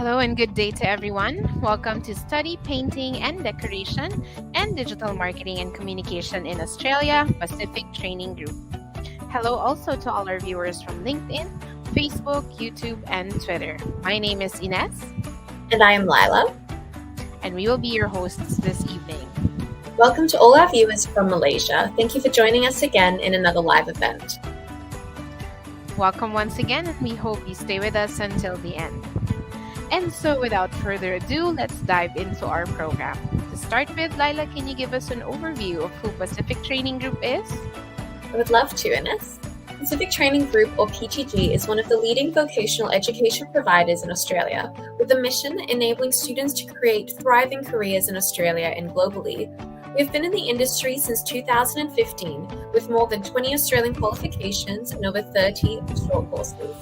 Hello and good day to everyone. Welcome to Study Painting and Decoration and Digital Marketing and Communication in Australia Pacific Training Group. Hello also to all our viewers from LinkedIn, Facebook, YouTube, and Twitter. My name is Ines. And I am Lila. And we will be your hosts this evening. Welcome to all our viewers from Malaysia. Thank you for joining us again in another live event. Welcome once again, and we hope you stay with us until the end. And so without further ado, let's dive into our program. To start with, Lila, can you give us an overview of who Pacific Training Group is? I would love to, Ines. Pacific Training Group, or PTG, is one of the leading vocational education providers in Australia, with a mission enabling students to create thriving careers in Australia and globally. We have been in the industry since 2015, with more than 20 Australian qualifications and over 30 short courses.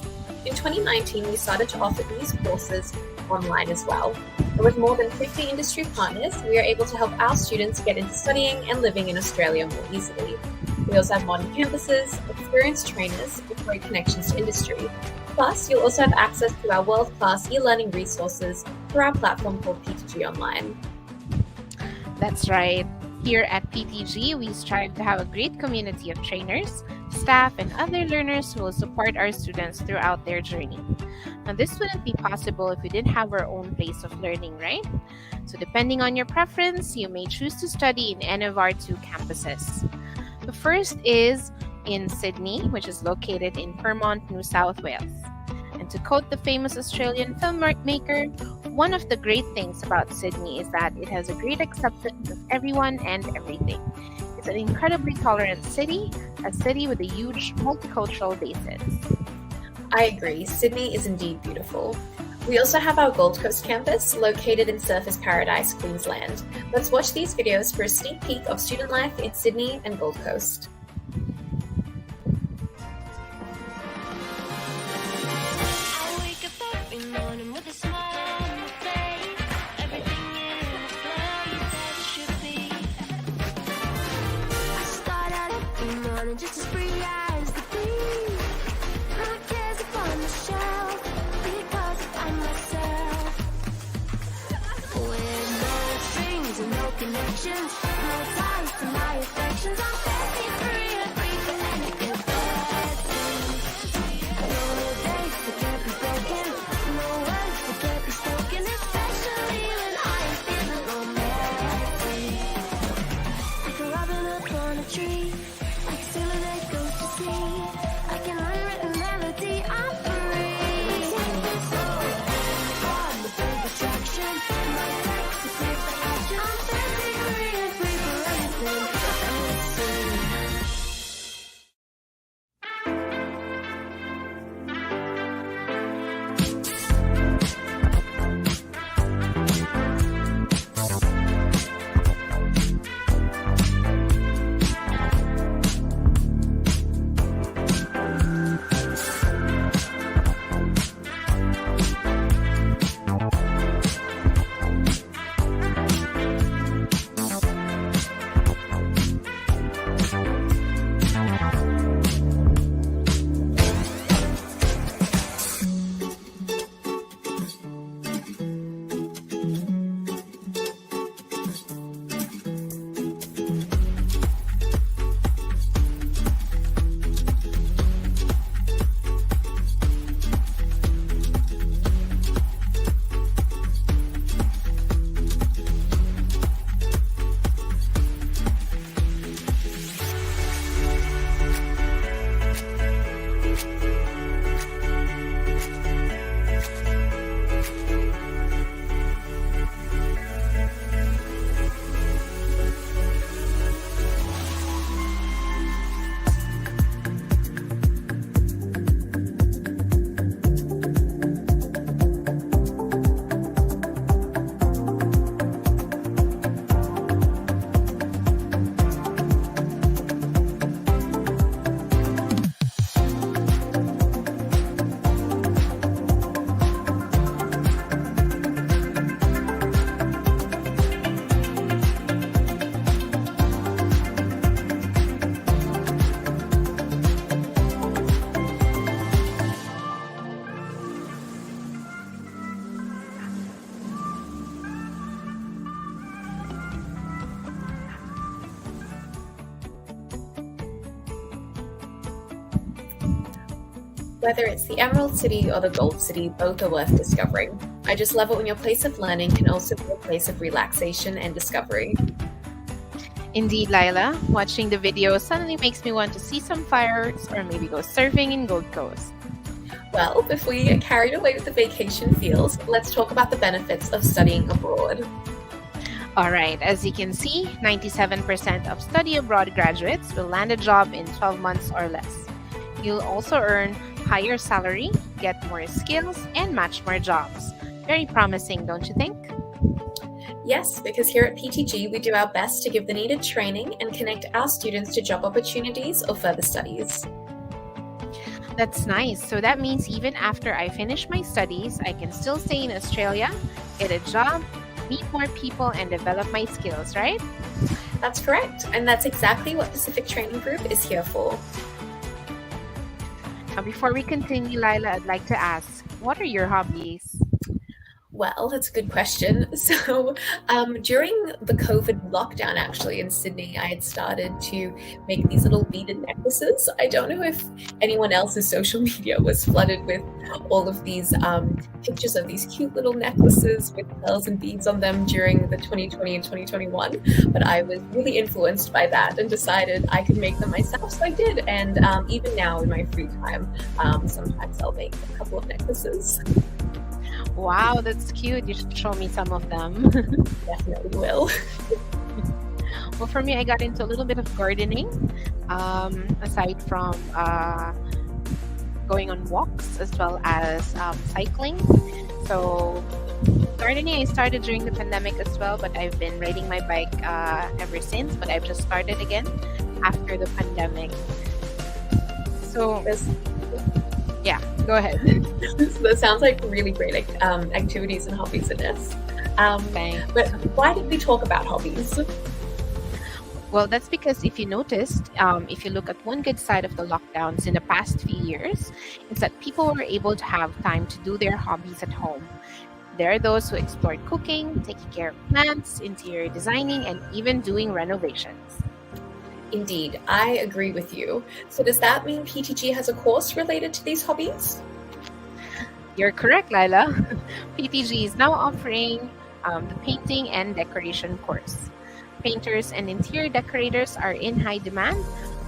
In 2019, we started to offer these courses online as well. And with more than 50 industry partners, we are able to help our students get into studying and living in Australia more easily. We also have modern campuses, experienced trainers with great connections to industry. Plus, you'll also have access to our world-class e-learning resources through our platform called PTG Online. That's right. Here at PTG, we strive to have a great community of trainers, staff, and other learners who will support our students throughout their journey. Now, this wouldn't be possible if we didn't have our own place of learning, right? So depending on your preference, you may choose to study in any of our two campuses. The first is in Sydney, which is located in Pyrmont, New South Wales. And to quote the famous Australian filmmaker, one of the great things about Sydney is that it has a great acceptance of everyone and everything. It's an incredibly tolerant city, a city with a huge multicultural basis. I agree, Sydney is indeed beautiful. We also have our Gold Coast campus located in Surfers Paradise, Queensland. Let's watch these videos for a sneak peek of student life in Sydney and Gold Coast. Just as free as the bee. No cares if on the shelf, because I'm myself. With no strings and no connections, no ties to my affections. I'm very free and free for anything bad things. No days that can't be broken, no words that can't be spoken, especially when I'm feeling romantic. Like a robin up on a tree. I can unwritten melody, I'm free. I'm the big attraction. My text is clear for action. I'm perfectly free and free for anything. Whether it's the Emerald City or the Gold City, both are worth discovering. I just love it when your place of learning can also be a place of relaxation and discovery. Indeed, Lila. Watching the video suddenly makes me want to see some fireworks or maybe go surfing in Gold Coast. Well, before you get carried away with the vacation feels, let's talk about the benefits of studying abroad. All right, as you can see, 97% of study abroad graduates will land a job in 12 months or less. You'll also earn higher salary, get more skills, and match more jobs. Very promising, don't you think? Yes, because here at PTG, we do our best to give the needed training and connect our students to job opportunities or further studies. That's nice. So that means even after I finish my studies, I can still stay in Australia, get a job, meet more people, and develop my skills, right? That's correct, and that's exactly what Pacific Training Group is here for. Now, before we continue, Lila, I'd like to ask, what are your hobbies? Well, that's a good question. So, during the COVID lockdown, actually in Sydney, I had started to make these little beaded necklaces. I don't know if anyone else's social media was flooded with all of these pictures of these cute little necklaces with pearls and beads on them during the 2020 and 2021. But I was really influenced by that and decided I could make them myself. So I did. And even now in my free time, sometimes I'll make a couple of necklaces. Wow, that's cute. You should show me some of them. Definitely will. Well, for me, I got into a little bit of gardening, aside from going on walks as well as cycling. So, gardening I started during the pandemic as well, but I've been riding my bike ever since. But I've just started again after the pandemic. So, yeah, go ahead. That sounds like really great activities and hobbies in this. Thanks. But why did we talk about hobbies? Well, that's because if you noticed, if you look at one good side of the lockdowns in the past few years, it's that people were able to have time to do their hobbies at home. There are those who explored cooking, taking care of plants, interior designing, and even doing renovations. Indeed, I agree with you. So does that mean PTG has a course related to these hobbies? You're correct, Lila. PTG is now offering the painting and decoration course. Painters and interior decorators are in high demand,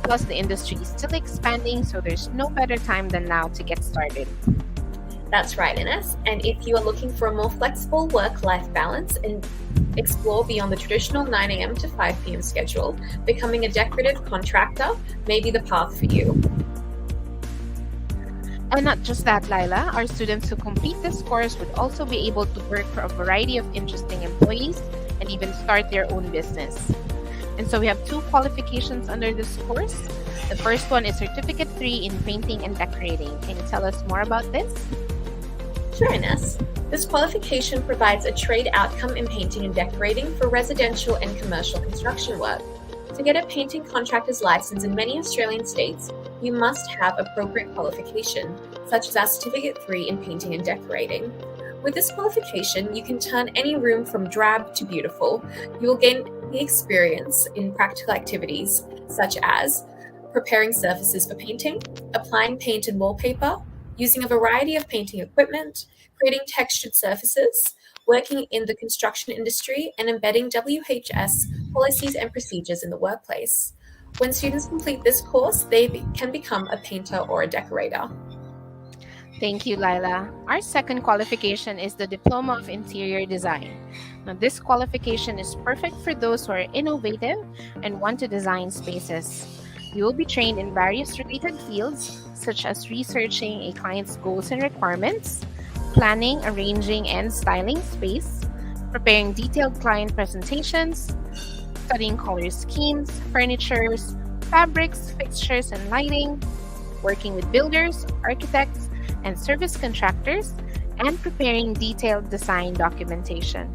plus the industry is still expanding, so there's no better time than now to get started. That's right, Ines. And if you are looking for a more flexible work-life balance and explore beyond the traditional 9 a.m. to 5 p.m. schedule, becoming a decorative contractor may be the path for you. And not just that, Lila, our students who complete this course would also be able to work for a variety of interesting employees and even start their own business. And so we have 2 qualifications under this course. The first one is Certificate 3 in Painting and Decorating. Can you tell us more about this? Sure, Ines. This qualification provides a trade outcome in painting and decorating for residential and commercial construction work. To get a painting contractor's license in many Australian states, you must have appropriate qualification, such as our Certificate 3 in Painting and Decorating. With this qualification, you can turn any room from drab to beautiful. You will gain the experience in practical activities, such as preparing surfaces for painting, applying paint and wallpaper, using a variety of painting equipment, creating textured surfaces, working in the construction industry, and embedding WHS policies and procedures in the workplace. When students complete this course, they can become a painter or a decorator. Thank you, Lila. Our second qualification is the Diploma of Interior Design. Now, this qualification is perfect for those who are innovative and want to design spaces. You will be trained in various related fields, such as researching a client's goals and requirements, planning, arranging, and styling space, preparing detailed client presentations, studying color schemes, furnitures, fabrics, fixtures, and lighting, working with builders, architects, and service contractors, and preparing detailed design documentation.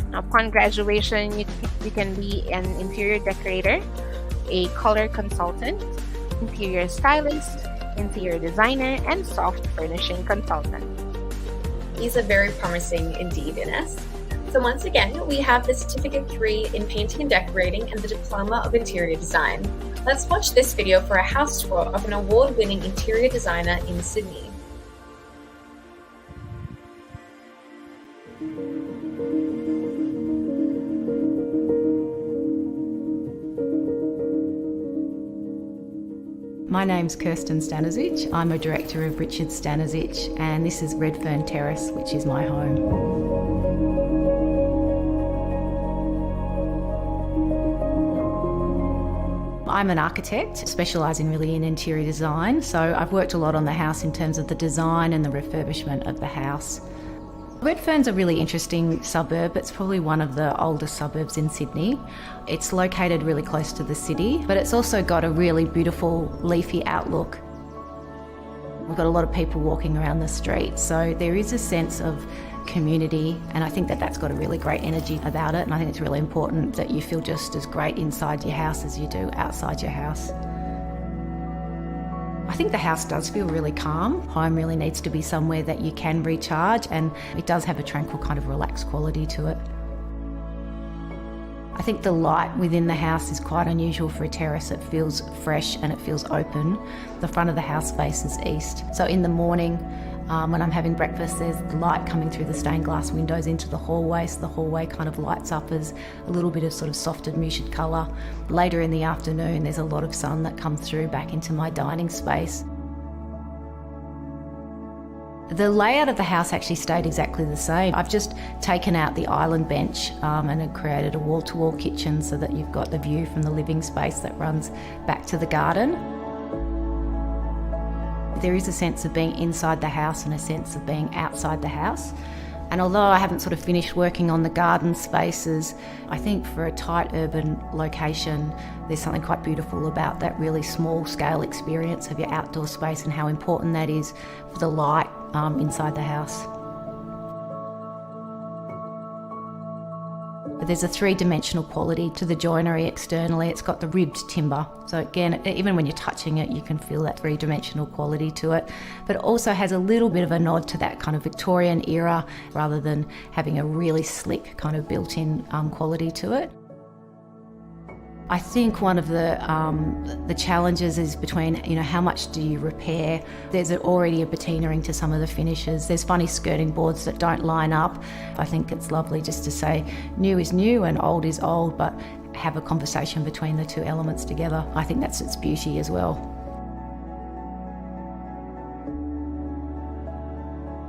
Now, upon graduation, you can be an interior decorator, a color consultant, interior stylist, interior designer, and soft furnishing consultant. These are very promising indeed, Ines. So once again, we have the Certificate 3 in Painting and Decorating and the Diploma of Interior Design. Let's watch this video for a house tour of an award-winning interior designer in Sydney. My name's Kirsten Stanisic. I'm a director of Richard Stanisic, and this is Redfern Terrace, which is my home. I'm an architect specialising really in interior design, so I've worked a lot on the house in terms of the design and the refurbishment of the house. Redfern's a really interesting suburb. It's probably one of the oldest suburbs in Sydney. It's located really close to the city, but it's also got a really beautiful leafy outlook. We've got a lot of people walking around the street, so there is a sense of community, and I think that that's got a really great energy about it, and I think it's really important that you feel just as great inside your house as you do outside your house. I think the house does feel really calm. Home really needs to be somewhere that you can recharge, and it does have a tranquil kind of relaxed quality to it. I think the light within the house is quite unusual for a terrace. It feels fresh and it feels open. The front of the house faces east. So in the morning, when I'm having breakfast, there's the light coming through the stained glass windows into the hallway, so the hallway kind of lights up as a little bit of sort of softer muted colour. Later in the afternoon, there's a lot of sun that comes through back into my dining space. The layout of the house actually stayed exactly the same. I've just taken out the island bench and have created a wall-to-wall kitchen so that you've got the view from the living space that runs back to the garden. There is a sense of being inside the house and a sense of being outside the house. And although I haven't sort of finished working on the garden spaces, I think for a tight urban location, there's something quite beautiful about that really small scale experience of your outdoor space and how important that is for the light inside the house. But there's a three-dimensional quality to the joinery externally. It's got the ribbed timber. So again, even when you're touching it, you can feel that three-dimensional quality to it. But it also has a little bit of a nod to that kind of Victorian era rather than having a really slick kind of built-in quality to it. I think one of the challenges is between, how much do you repair? There's already a patinaing to some of the finishes. There's funny skirting boards that don't line up. I think it's lovely just to say new is new and old is old, but have a conversation between the two elements together. I think that's its beauty as well.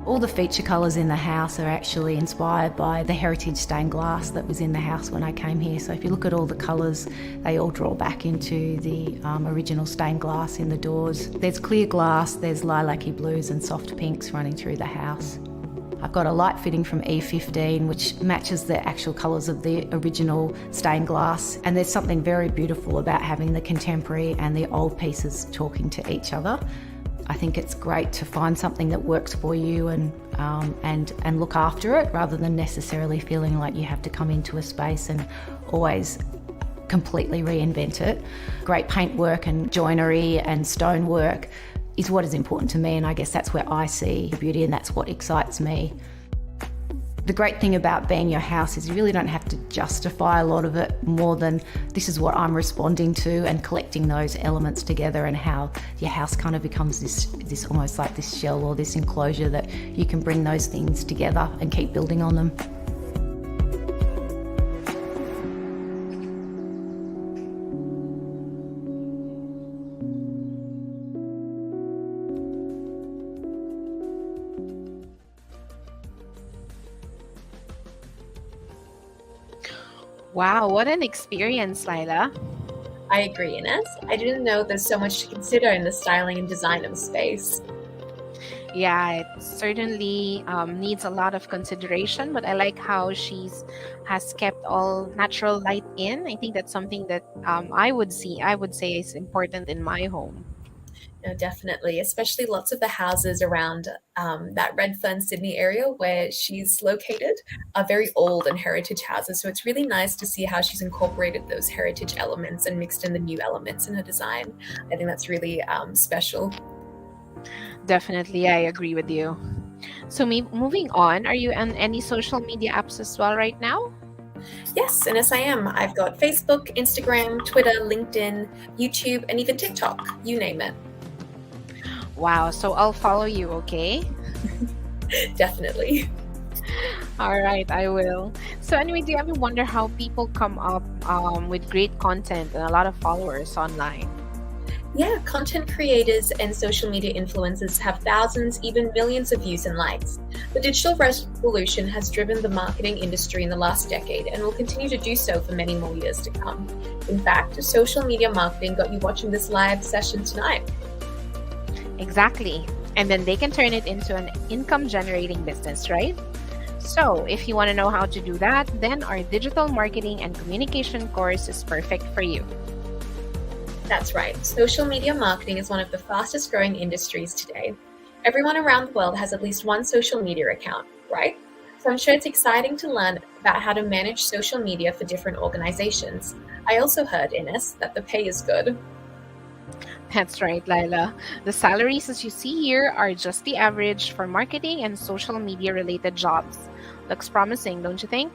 All the feature colours in the house are actually inspired by the heritage stained glass that was in the house when I came here. So if you look at all the colours, they all draw back into the original stained glass in the doors. There's clear glass, there's lilac-y blues and soft pinks running through the house. I've got a light fitting from E15 which matches the actual colours of the original stained glass, and there's something very beautiful about having the contemporary and the old pieces talking to each other. I think it's great to find something that works for you and look after it rather than necessarily feeling like you have to come into a space and always completely reinvent it. Great paintwork and joinery and stonework is what is important to me, and I guess that's where I see the beauty and that's what excites me. The great thing about being your house is you really don't have to justify a lot of it more than this is what I'm responding to, and collecting those elements together and how your house kind of becomes this almost like this shell or this enclosure that you can bring those things together and keep building on them. Wow, what an experience, Lila. I agree, Ines. I didn't know there's so much to consider in the styling and design of a space. Yeah, it certainly needs a lot of consideration, but I like how has kept all natural light in. I think that's something that I would say is important in my home. No, definitely, especially lots of the houses around that Redfern, Sydney area where she's located are very old and heritage houses. So it's really nice to see how she's incorporated those heritage elements and mixed in the new elements in her design. I think that's really special. Definitely, I agree with you. So moving on, are you on any social media apps as well right now? Yes, and yes, I am. I've got Facebook, Instagram, Twitter, LinkedIn, YouTube, and even TikTok. You name it. Wow, so I'll follow you, okay? Definitely. All right, I will. So anyway, do you ever wonder how people come up with great content and a lot of followers online? Yeah, content creators and social media influencers have thousands, even millions of views and likes. The digital revolution has driven the marketing industry in the last decade and will continue to do so for many more years to come. In fact, social media marketing got you watching this live session tonight. Exactly. And then they can turn it into an income generating business, right? So, if you want to know how to do that, then our digital marketing and communication course is perfect for you. That's right. Social media marketing is one of the fastest growing industries today. Everyone around the world has at least one social media account, right? So I'm sure it's exciting to learn about how to manage social media for different organizations. I also heard, Ines, that the pay is good. That's right, Lila. The salaries as you see here are just the average for marketing and social media related jobs. Looks promising, don't you think?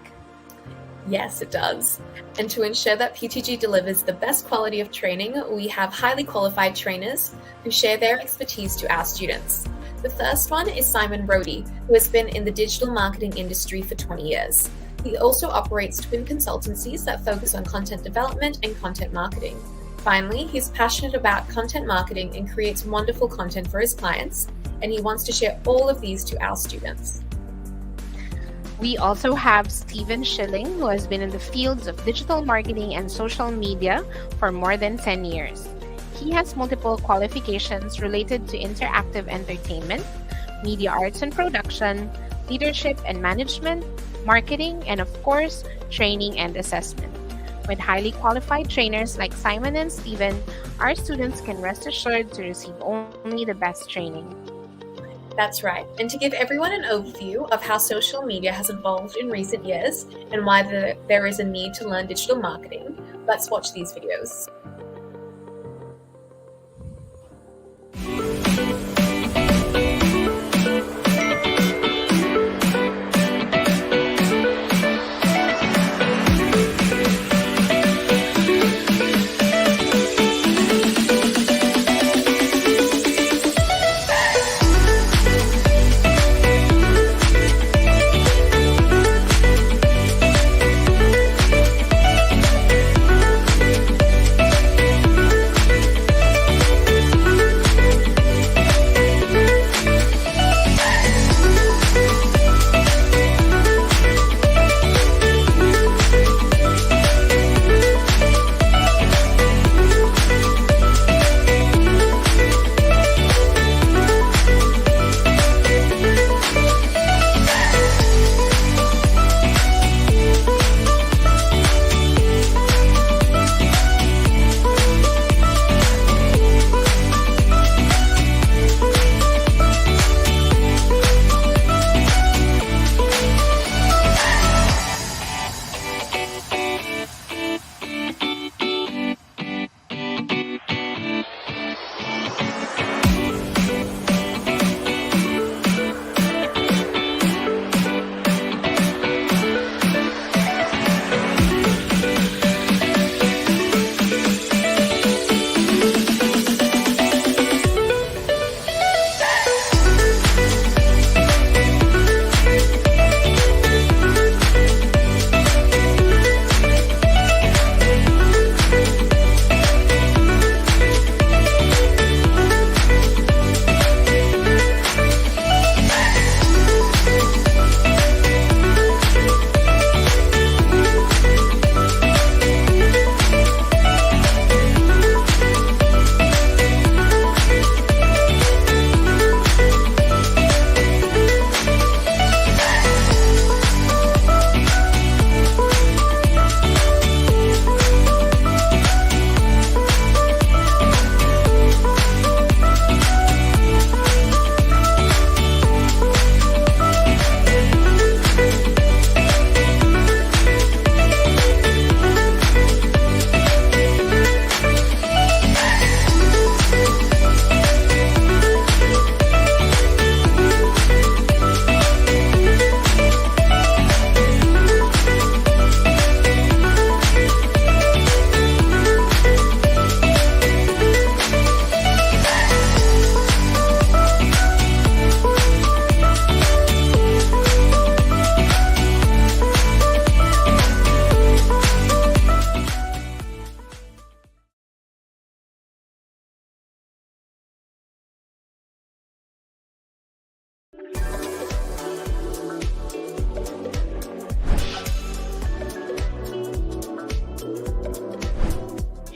Yes, it does. And to ensure that PTG delivers the best quality of training, we have highly qualified trainers who share their expertise to our students. The first one is Simon Brody, who has been in the digital marketing industry for 20 years. He also operates twin consultancies that focus on content development and content marketing. Finally, he's passionate about content marketing and creates wonderful content for his clients, and he wants to share all of these to our students. We also have Stephen Schilling, who has been in the fields of digital marketing and social media for more than 10 years. He has multiple qualifications related to interactive entertainment, media arts and production, leadership and management, marketing, and of course, training and assessment. With highly qualified trainers like Simon and Stephen, our students can rest assured to receive only the best training. That's right. And to give everyone an overview of how social media has evolved in recent years and why there is a need to learn digital marketing, let's watch these videos.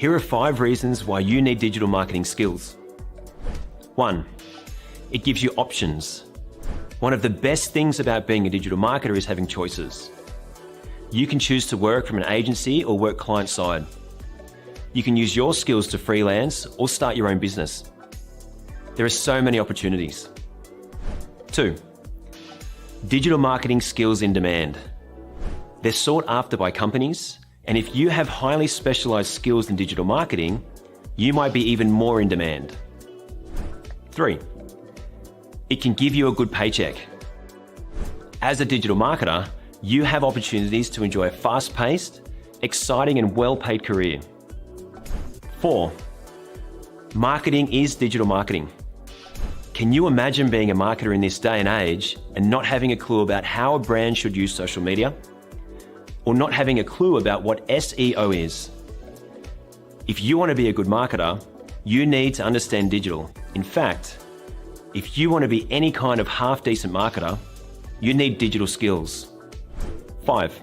Here are 5 reasons why you need digital marketing skills. 1. It gives you options. One of the best things about being a digital marketer is having choices. You can choose to work from an agency or work client side. You can use your skills to freelance or start your own business. There are so many opportunities. 2. Digital marketing skills in demand. They're sought after by companies, and if you have highly specialized skills in digital marketing, you might be even more in demand. 3. It can give you a good paycheck. As a digital marketer, you have opportunities to enjoy a fast-paced, exciting and well-paid career. 4. Marketing is digital marketing. Can you imagine being a marketer in this day and age and not having a clue about how a brand should use social media? Or not having a clue about what SEO is? If you want to be a good marketer, you need to understand digital. In fact, if you want to be any kind of half-decent marketer, you need digital skills. 5.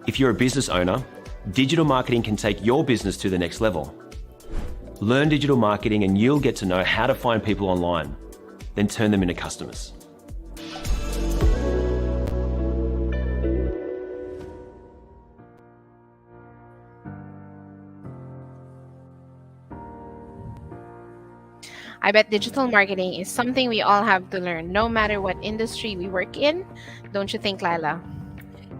If you're a business owner, digital marketing can take your business to the next level. Learn digital marketing and you'll get to know how to find people online, then turn them into customers. I bet digital marketing is something we all have to learn, no matter what industry we work in. Don't you think, Lila?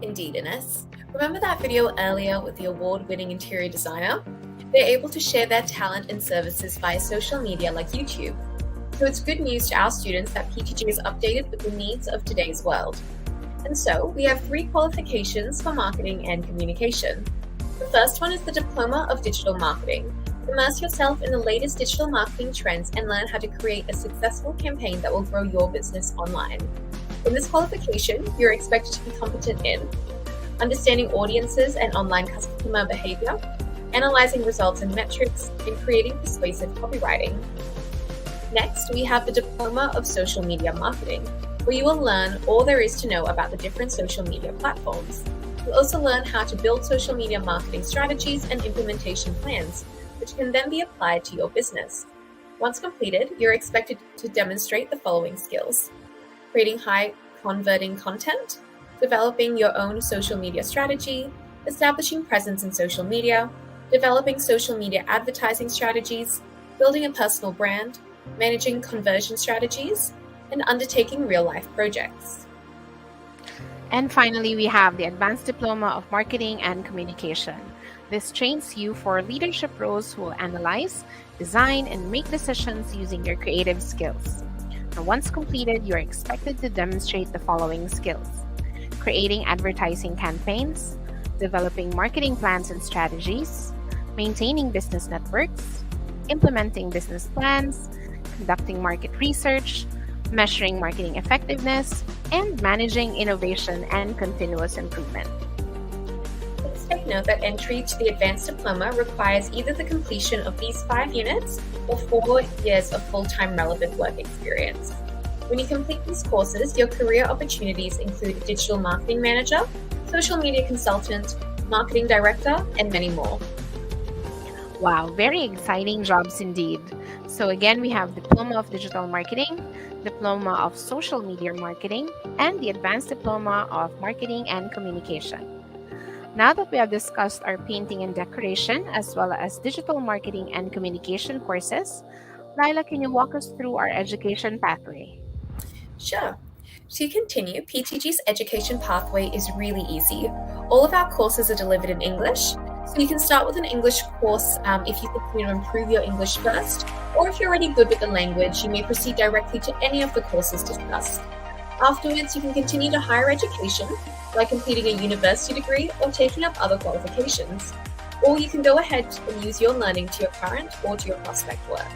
Indeed, Ines. Remember that video earlier with the award-winning interior designer? They're able to share their talent and services via social media like YouTube. So it's good news to our students that PTG is updated with the needs of today's world. And so we have 3 qualifications for marketing and communication. The first one is the Diploma of Digital Marketing. Immerse yourself in the latest digital marketing trends and learn how to create a successful campaign that will grow your business online. In this qualification, you're expected to be competent in understanding audiences and online customer behavior, analyzing results and metrics, and creating persuasive copywriting. Next, we have the Diploma of Social Media Marketing, where you will learn all there is to know about the different social media platforms. You'll also learn how to build social media marketing strategies and implementation plans, which can then be applied to your business. Once completed, you're expected to demonstrate the following skills: creating high-converting content, developing your own social media strategy, establishing presence in social media, developing social media advertising strategies, building a personal brand, managing conversion strategies, and undertaking real-life projects. And finally, we have the Advanced Diploma of Marketing and Communication. This trains you for leadership roles who will analyze, design, and make decisions using your creative skills. And once completed, you are expected to demonstrate the following skills: creating advertising campaigns, developing marketing plans and strategies, maintaining business networks, implementing business plans, conducting market research, measuring marketing effectiveness, and managing innovation and continuous improvement. Please take note that entry to the Advanced Diploma requires either the completion of these 5 units or 4 years of full-time relevant work experience. When you complete these courses, your career opportunities include digital marketing manager, social media consultant, marketing director, and many more. Wow, very exciting jobs indeed. So again, we have Diploma of Digital Marketing, Diploma of Social Media Marketing, and the Advanced Diploma of Marketing and Communication. Now that we have discussed our painting and decoration, as well as digital marketing and communication courses, Lila, can you walk us through our education pathway? Sure. To continue, PTG's education pathway is really easy. All of our courses are delivered in English, so you can start with an English course if you think you want to improve your English first, or if you're already good with the language, you may proceed directly to any of the courses discussed. Afterwards, you can continue to higher education by completing a university degree or taking up other qualifications. Or you can go ahead and use your learning to your current or to your prospect work.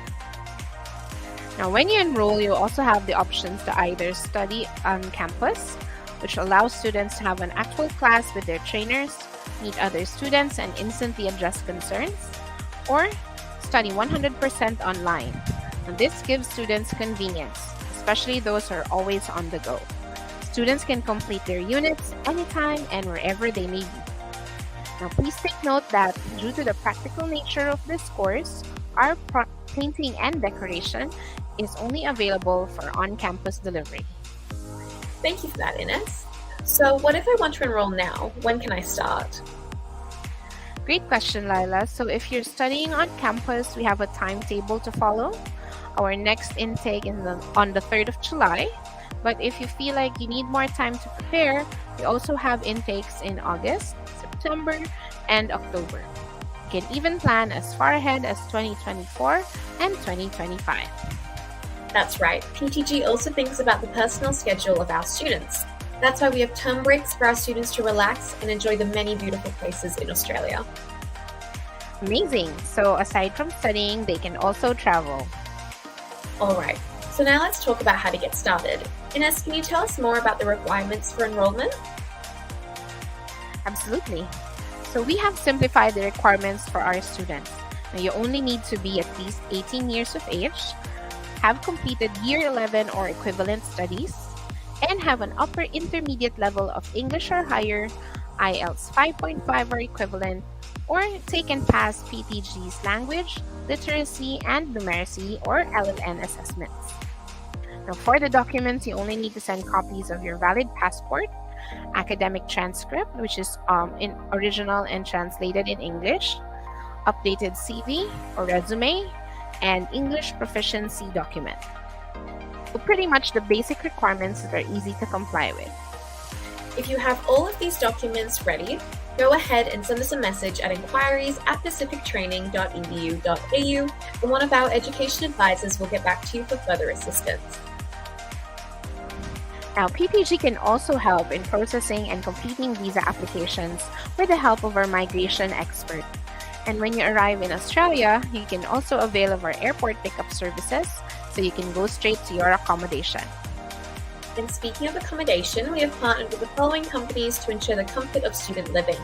Now, when you enroll, you also have the options to either study on campus, which allows students to have an actual class with their trainers, meet other students, and instantly address concerns, or study 100% online. And this gives students convenience, especially those who are always on the go. Students can complete their units anytime and wherever they may be. Now, please take note that due to the practical nature of this course, our painting and decoration is only available for on-campus delivery. Thank you for that, Ines. So what if I want to enroll now? When can I start? Great question, Lila. So if you're studying on campus, we have a timetable to follow. Our next intake is on the 3rd of July. But if you feel like you need more time to prepare, we also have intakes in August, September, and October. You can even plan as far ahead as 2024 and 2025. That's right. PTG also thinks about the personal schedule of our students. That's why we have term breaks for our students to relax and enjoy the many beautiful places in Australia. Amazing. So aside from studying, they can also travel. All right. So now let's talk about how to get started. Ines, can you tell us more about the requirements for enrollment? Absolutely. So we have simplified the requirements for our students. Now you only need to be at least 18 years of age, have completed Year 11 or equivalent studies, and have an upper intermediate level of English or higher, IELTS 5.5 or equivalent, or take and pass PTG's language, literacy, and numeracy or LLN assessments. Now for the documents, you only need to send copies of your valid passport, academic transcript, which is in original and translated in English, updated CV or resume, and English proficiency document. So pretty much the basic requirements that are easy to comply with. If you have all of these documents ready, go ahead and send us a message at inquiries@pacifictraining.edu.au, and one of our education advisors will get back to you for further assistance. Now, PTG can also help in processing and completing visa applications with the help of our migration expert. And when you arrive in Australia, you can also avail of our airport pickup services, so you can go straight to your accommodation. And speaking of accommodation, we have partnered with the following companies to ensure the comfort of student living: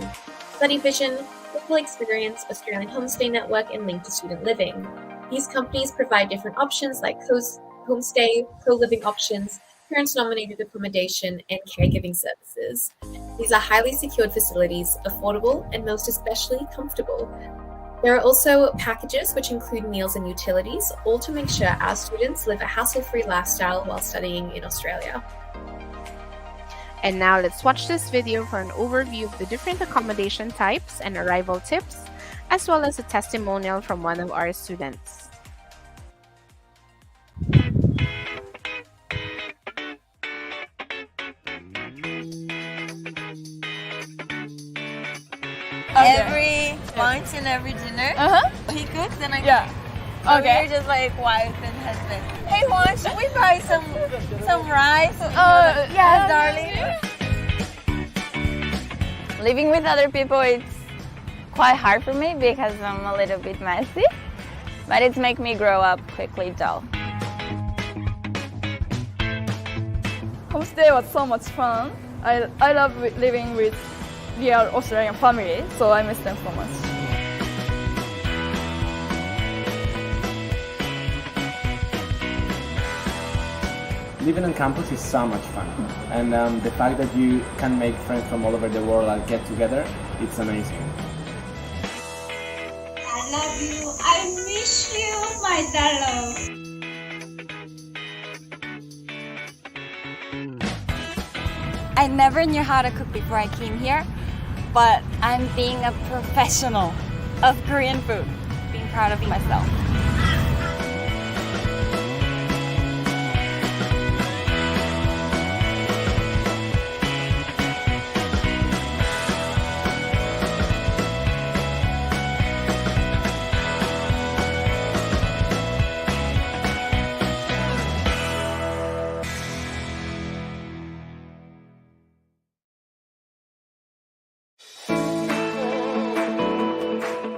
Study Vision, Local Experience, Australian Homestay Network, and Link to Student Living. These companies provide different options like homestay, co-living options, parents-nominated accommodation, and caregiving services. These are highly secured facilities, affordable, and most especially comfortable. There are also packages which include meals and utilities, all to make sure our students live a hassle-free lifestyle while studying in Australia. And now let's watch this video for an overview of the different accommodation types and arrival tips, as well as a testimonial from one of our students. Every lunch and every dinner, he cooks and I cook. Okay. We're just like wife and husband. Hey Juan, should we buy some rice? Yeah, darling. Living with other people, it's quite hard for me because I'm a little bit messy, but it's make me grow up quickly though. Homestay was so much fun. I love living with real Australian family, so I miss them so much. Living on campus is so much fun, and the fact that you can make friends from all over the world and get together, it's amazing. I love you. I miss you, my darling. I never knew how to cook before I came here, but I'm being a professional of Korean food. Being proud of myself.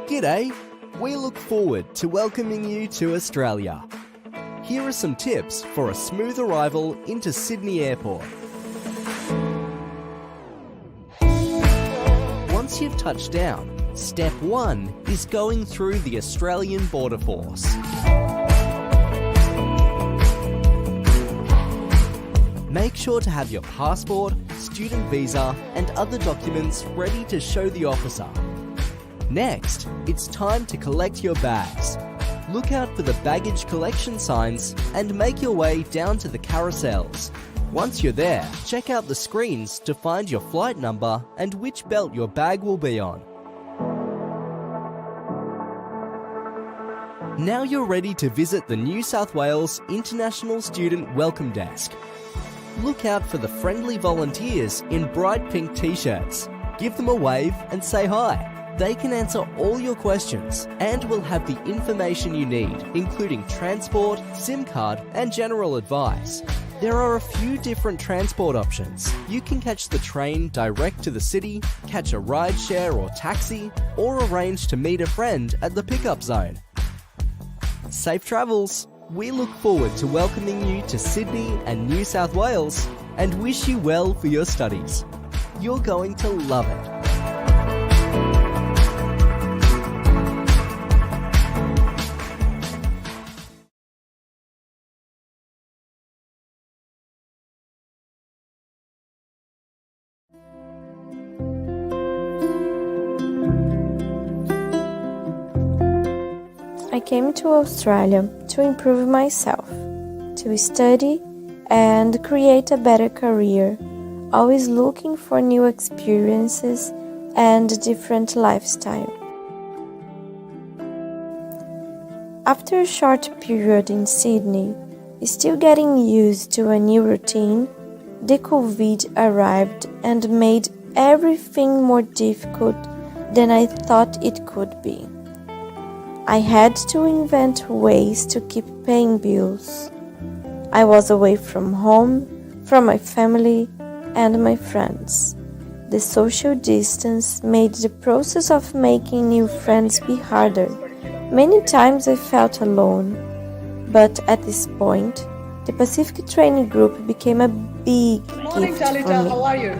G'day! We look forward to welcoming you to Australia. Here are some tips for a smooth arrival into Sydney Airport. Once you've touched down, step 1 is going through the Australian Border Force. Make sure to have your passport, student visa and other documents ready to show the officer. Next, it's time to collect your bags. Look out for the baggage collection signs and make your way down to the carousels. Once you're there, check out the screens to find your flight number and which belt your bag will be on. Now you're ready to visit the New South Wales International Student Welcome Desk. Look out for the friendly volunteers in bright pink t-shirts. Give them a wave and say hi. They can answer all your questions and will have the information you need, including transport, SIM card, and general advice. There are a few different transport options. You can catch the train direct to the city, catch a rideshare or taxi, or arrange to meet a friend at the pickup zone. Safe travels! We look forward to welcoming you to Sydney and New South Wales and wish you well for your studies. You're going to love it. I came to Australia to improve myself, to study and create a better career, always looking for new experiences and a different lifestyle. After a short period in Sydney, still getting used to a new routine, the COVID arrived and made everything more difficult than I thought it could be. I had to invent ways to keep paying bills. I was away from home, from my family and my friends. The social distance made the process of making new friends be harder. Many times I felt alone, but at this point, the Pacific Training Group became a big Morning, gift for Talita. me. How are you?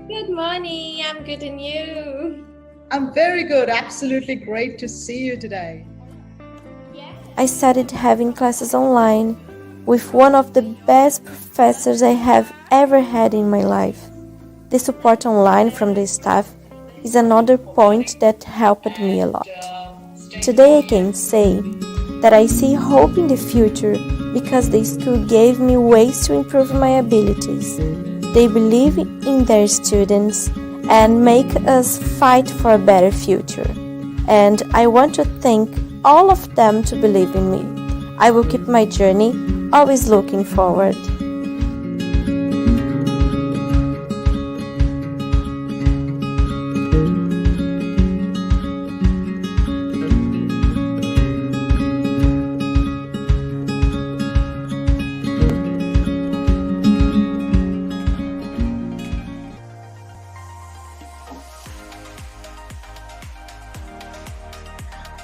Good morning. I'm good, and you? I'm very good. Absolutely great to see you today. I started having classes online with one of the best professors I have ever had in my life. The support online from the staff is another point that helped me a lot. Today I can say that I see hope in the future because the school gave me ways to improve my abilities. They believe in their students and make us fight for a better future. And I want to thank all of them to believe in me. I will keep my journey, always looking forward.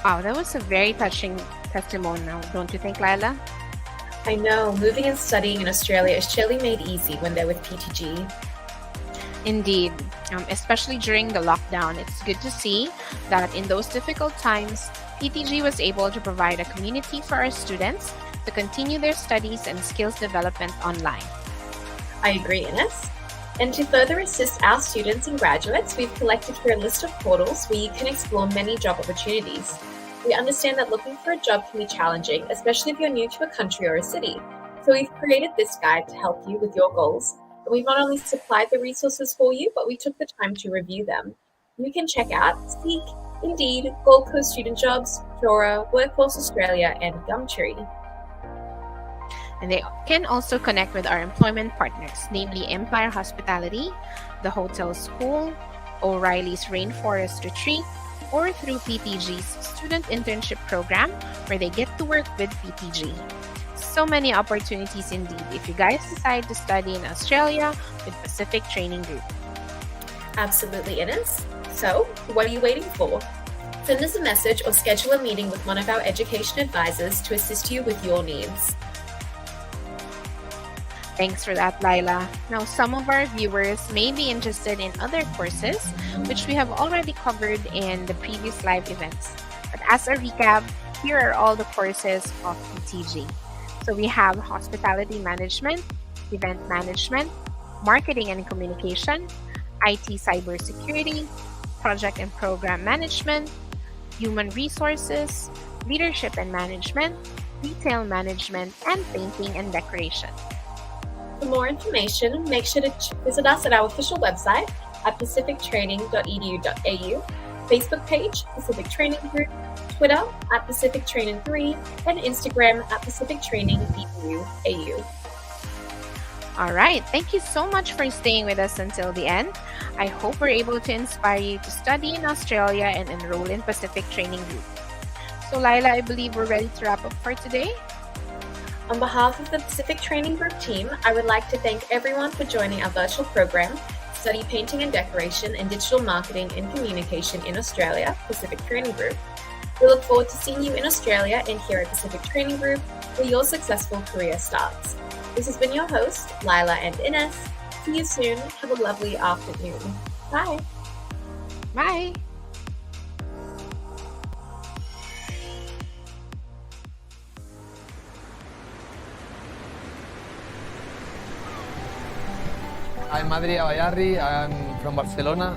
Wow, that was a very touching testimonial, don't you think, Lila? I know, moving and studying in Australia is surely made easy when they're with PTG. Indeed, especially during the lockdown, it's good to see that in those difficult times, PTG was able to provide a community for our students to continue their studies and skills development online. I agree, Ines. And to further assist our students and graduates, we've collected here a list of portals where you can explore many job opportunities. We understand that looking for a job can be challenging, especially if you're new to a country or a city. So we've created this guide to help you with your goals. And we've not only supplied the resources for you, but we took the time to review them. You can check out Seek, Indeed, Gold Coast Student Jobs, Dora, Workforce Australia, and Gumtree. And they can also connect with our employment partners, namely Empire Hospitality, the Hotel School, O'Reilly's Rainforest Retreat, or through PTG's Student Internship Program, where they get to work with PTG. So many opportunities indeed if you guys decide to study in Australia with Pacific Training Group. Absolutely, Ines. So, what are you waiting for? Send us a message or schedule a meeting with one of our education advisors to assist you with your needs. Thanks for that, Lila. Now, some of our viewers may be interested in other courses, which we have already covered in the previous live events. But as a recap, here are all the courses of PTG. So we have Hospitality Management, Event Management, Marketing and Communication, IT Cybersecurity, Project and Program Management, human resources, leadership and management, retail management, and painting and decoration. For more information, make sure to visit us at our official website at pacifictraining.edu.au, Facebook page, Pacific Training Group, Twitter at Pacific Training 3, and Instagram at Pacific Training EUAU. All right, thank you so much for staying with us until the end. I hope we're able to inspire you to study in Australia and enroll in Pacific Training Group. So Lila, I believe we're ready to wrap up for today. On behalf of the Pacific Training Group team, I would like to thank everyone for joining our virtual program, Study Painting and Decoration and Digital Marketing and Communication in Australia, Pacific Training Group. We look forward to seeing you in Australia and here at Pacific Training Group, where your successful career starts. This has been your host, Lila and Ines. See you soon. Have a lovely afternoon. Bye. Bye. I'm Adria Bayarri, I'm from Barcelona.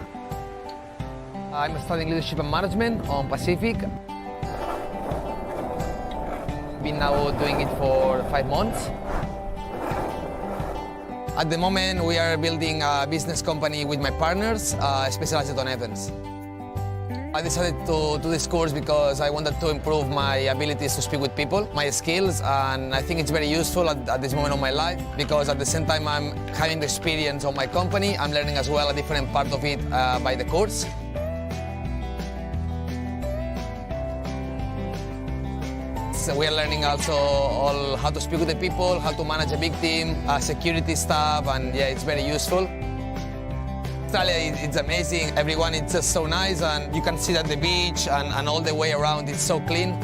I'm studying leadership and management on Pacific. Been now doing it for 5 months. At the moment, we are building a business company with my partners, specialized on events. I decided to do this course because I wanted to improve my abilities to speak with people, my skills, and I think it's very useful at this moment of my life because at the same time I'm having the experience of my company, I'm learning as well a different part of it by the course. So we are learning also all how to speak with the people, how to manage a big team, security stuff, and yeah, it's very useful. Australia, it's amazing. Everyone is just so nice, and you can see that the beach and all the way around it's so clean.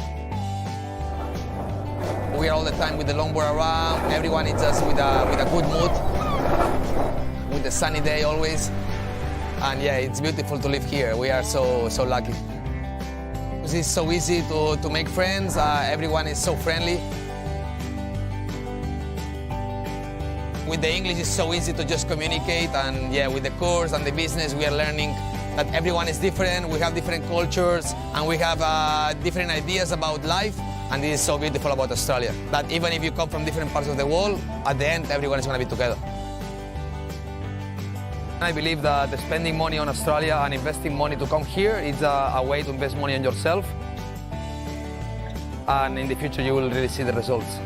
We are all the time with the longboard around. Everyone is just with a good mood, with a sunny day always. And yeah, it's beautiful to live here. We are so lucky. It's so easy to make friends. Everyone is so friendly. With the English, it's so easy to just communicate, and yeah, with the course and the business, we are learning that everyone is different, we have different cultures, and we have different ideas about life, and this is so beautiful about Australia, that even if you come from different parts of the world, at the end, everyone is going to be together. I believe that spending money on Australia and investing money to come here is a way to invest money on yourself, and in the future, you will really see the results.